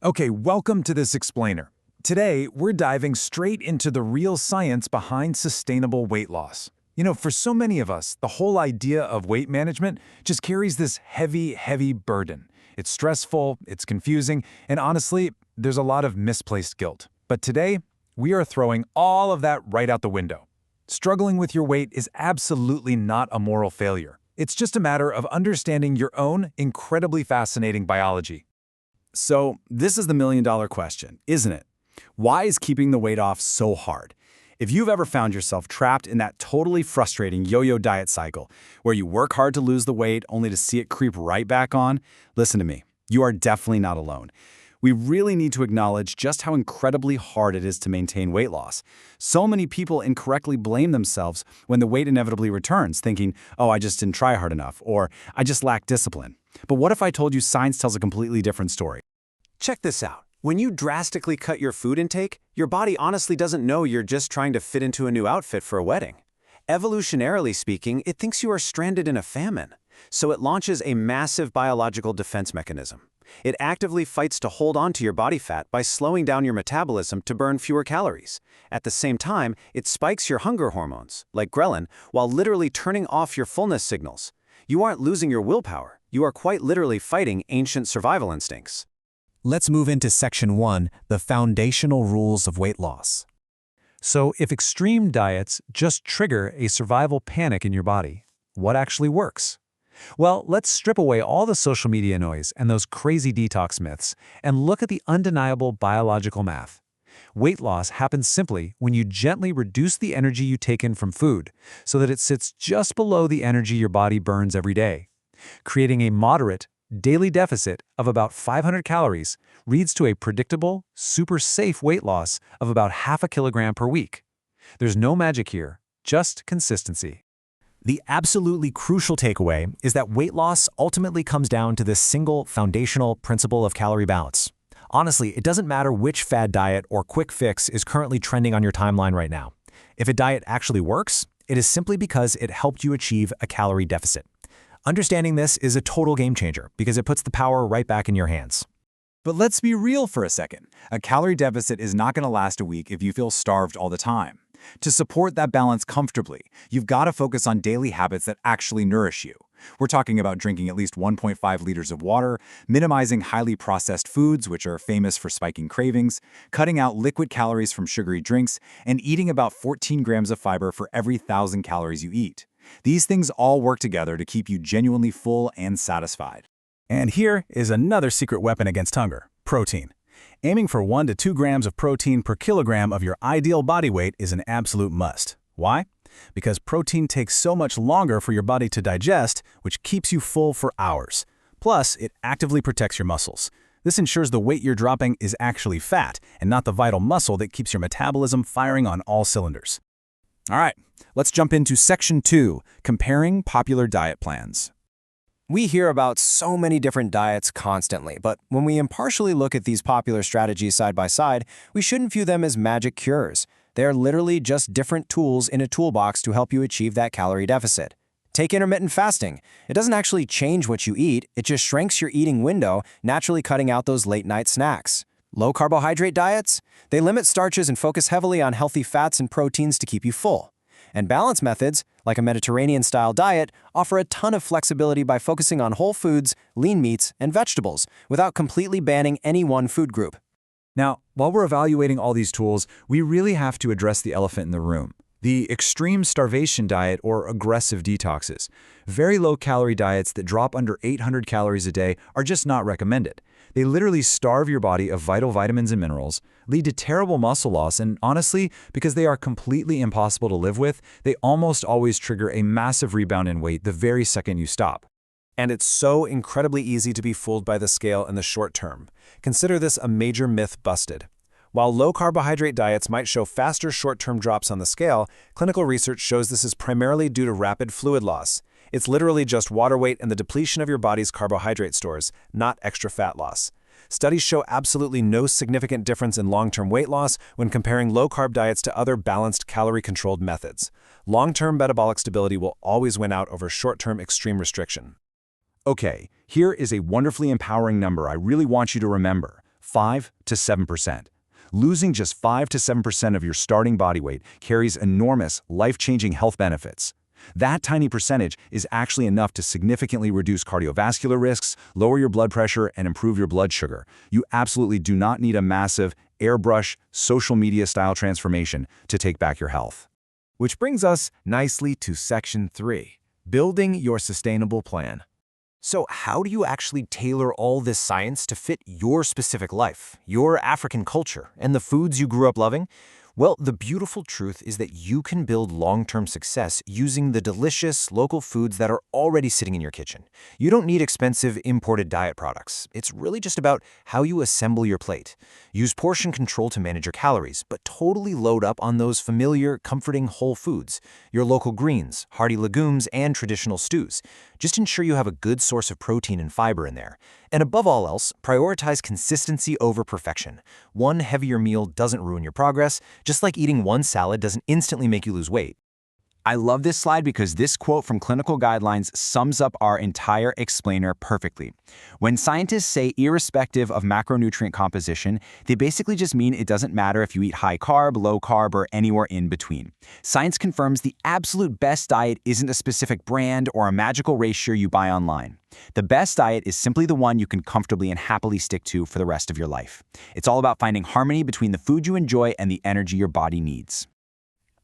Okay, welcome to this explainer. Today, we're diving straight into the real science behind sustainable weight loss. For so many of us, the whole idea of weight management just carries this heavy, heavy burden. It's stressful, it's confusing, and honestly, there's a lot of misplaced guilt. But today, we are throwing all of that right out the window. Struggling with your weight is absolutely not a moral failure. It's just a matter of understanding your own incredibly fascinating biology. So this is the million-dollar question, isn't it? Why is keeping the weight off so hard? If you've ever found yourself trapped in that totally frustrating yo-yo diet cycle, where you work hard to lose the weight only to see it creep right back on, listen to me, you are definitely not alone. We really need to acknowledge just how incredibly hard it is to maintain weight loss. So many people incorrectly blame themselves when the weight inevitably returns, thinking, oh, I just didn't try hard enough, or I just lack discipline. But what if I told you science tells a completely different story? Check this out. When you drastically cut your food intake, your body honestly doesn't know you're just trying to fit into a new outfit for a wedding. Evolutionarily speaking, it thinks you are stranded in a famine. So it launches a massive biological defense mechanism. It actively fights to hold on to your body fat by slowing down your metabolism to burn fewer calories. At the same time, it spikes your hunger hormones, like ghrelin, while literally turning off your fullness signals. You aren't losing your willpower. You are quite literally fighting ancient survival instincts. Let's move into Section 1, the foundational rules of weight loss. So if extreme diets just trigger a survival panic in your body, what actually works? Well, let's strip away all the social media noise and those crazy detox myths and look at the undeniable biological math. Weight loss happens simply when you gently reduce the energy you take in from food so that it sits just below the energy your body burns every day. Creating a moderate, daily deficit of about 500 calories leads to a predictable, super safe weight loss of about half a kilogram per week. There's no magic here, just consistency. The absolutely crucial takeaway is that weight loss ultimately comes down to this single foundational principle of calorie balance. Honestly, it doesn't matter which fad diet or quick fix is currently trending on your timeline right now. If a diet actually works, it is simply because it helped you achieve a calorie deficit. Understanding this is a total game changer because it puts the power right back in your hands. But let's be real for a second. A calorie deficit is not going to last a week if you feel starved all the time. To support that balance comfortably, you've got to focus on daily habits that actually nourish you. We're talking about drinking at least 1.5 liters of water, minimizing highly processed foods, which are famous for spiking cravings, cutting out liquid calories from sugary drinks, and eating about 14 grams of fiber for every 1,000 calories you eat. These things all work together to keep you genuinely full and satisfied. And here is another secret weapon against hunger: protein. Aiming for 1 to 2 grams of protein per kilogram of your ideal body weight is an absolute must. Why? Because protein takes so much longer for your body to digest, which keeps you full for hours. Plus, it actively protects your muscles. This ensures the weight you're dropping is actually fat and not the vital muscle that keeps your metabolism firing on all cylinders. All right, let's jump into Section 2, comparing popular diet plans. We hear about so many different diets constantly, but when we impartially look at these popular strategies side by side, we shouldn't view them as magic cures. They are literally just different tools in a toolbox to help you achieve that calorie deficit. Take intermittent fasting. It doesn't actually change what you eat, it just shrinks your eating window, naturally cutting out those late-night snacks. Low-carbohydrate diets? They limit starches and focus heavily on healthy fats and proteins to keep you full. And balance methods, like a Mediterranean-style diet, offer a ton of flexibility by focusing on whole foods, lean meats, and vegetables, without completely banning any one food group. Now, while we're evaluating all these tools, we really have to address the elephant in the room: the extreme starvation diet or aggressive detoxes. Very low-calorie diets that drop under 800 calories a day are just not recommended. They literally starve your body of vital vitamins and minerals, lead to terrible muscle loss, and honestly, because they are completely impossible to live with, they almost always trigger a massive rebound in weight the very second you stop. And it's so incredibly easy to be fooled by the scale in the short term. Consider this a major myth busted. While low-carbohydrate diets might show faster short-term drops on the scale, clinical research shows this is primarily due to rapid fluid loss. It's literally just water weight and the depletion of your body's carbohydrate stores, not extra fat loss. Studies show absolutely no significant difference in long-term weight loss when comparing low-carb diets to other balanced, calorie-controlled methods. Long-term metabolic stability will always win out over short-term extreme restriction. Okay, here is a wonderfully empowering number I really want you to remember: 5 to 7%. Losing just 5 to 7% of your starting body weight carries enormous, life-changing health benefits. That tiny percentage is actually enough to significantly reduce cardiovascular risks, lower your blood pressure, and improve your blood sugar. You absolutely do not need a massive, airbrush, social media-style transformation to take back your health. Which brings us nicely to Section 3, building your sustainable plan. So how do you actually tailor all this science to fit your specific life, your African culture, and the foods you grew up loving? Well, the beautiful truth is that you can build long-term success using the delicious local foods that are already sitting in your kitchen. You don't need expensive imported diet products. It's really just about how you assemble your plate. Use portion control to manage your calories, but totally load up on those familiar, comforting whole foods, your local greens, hearty legumes, and traditional stews. Just ensure you have a good source of protein and fiber in there. And above all else, prioritize consistency over perfection. One heavier meal doesn't ruin your progress, just like eating one salad doesn't instantly make you lose weight. I love this slide because this quote from clinical guidelines sums up our entire explainer perfectly. When scientists say irrespective of macronutrient composition, they basically just mean it doesn't matter if you eat high carb, low carb, or anywhere in between. Science confirms the absolute best diet isn't a specific brand or a magical ratio you buy online. The best diet is simply the one you can comfortably and happily stick to for the rest of your life. It's all about finding harmony between the food you enjoy and the energy your body needs.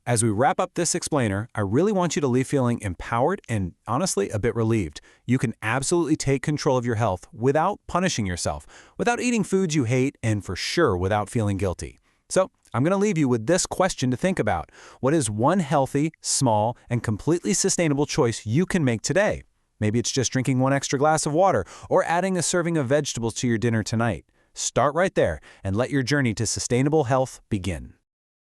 As we wrap up this explainer, I really want you to leave feeling empowered and, honestly, a bit relieved. You can absolutely take control of your health without punishing yourself, without eating foods you hate, and for sure without feeling guilty. So, I'm going to leave you with this question to think about. What is one healthy, small, and completely sustainable choice you can make today? Maybe it's just drinking one extra glass of water or adding a serving of vegetables to your dinner tonight. Start right there and let your journey to sustainable health begin.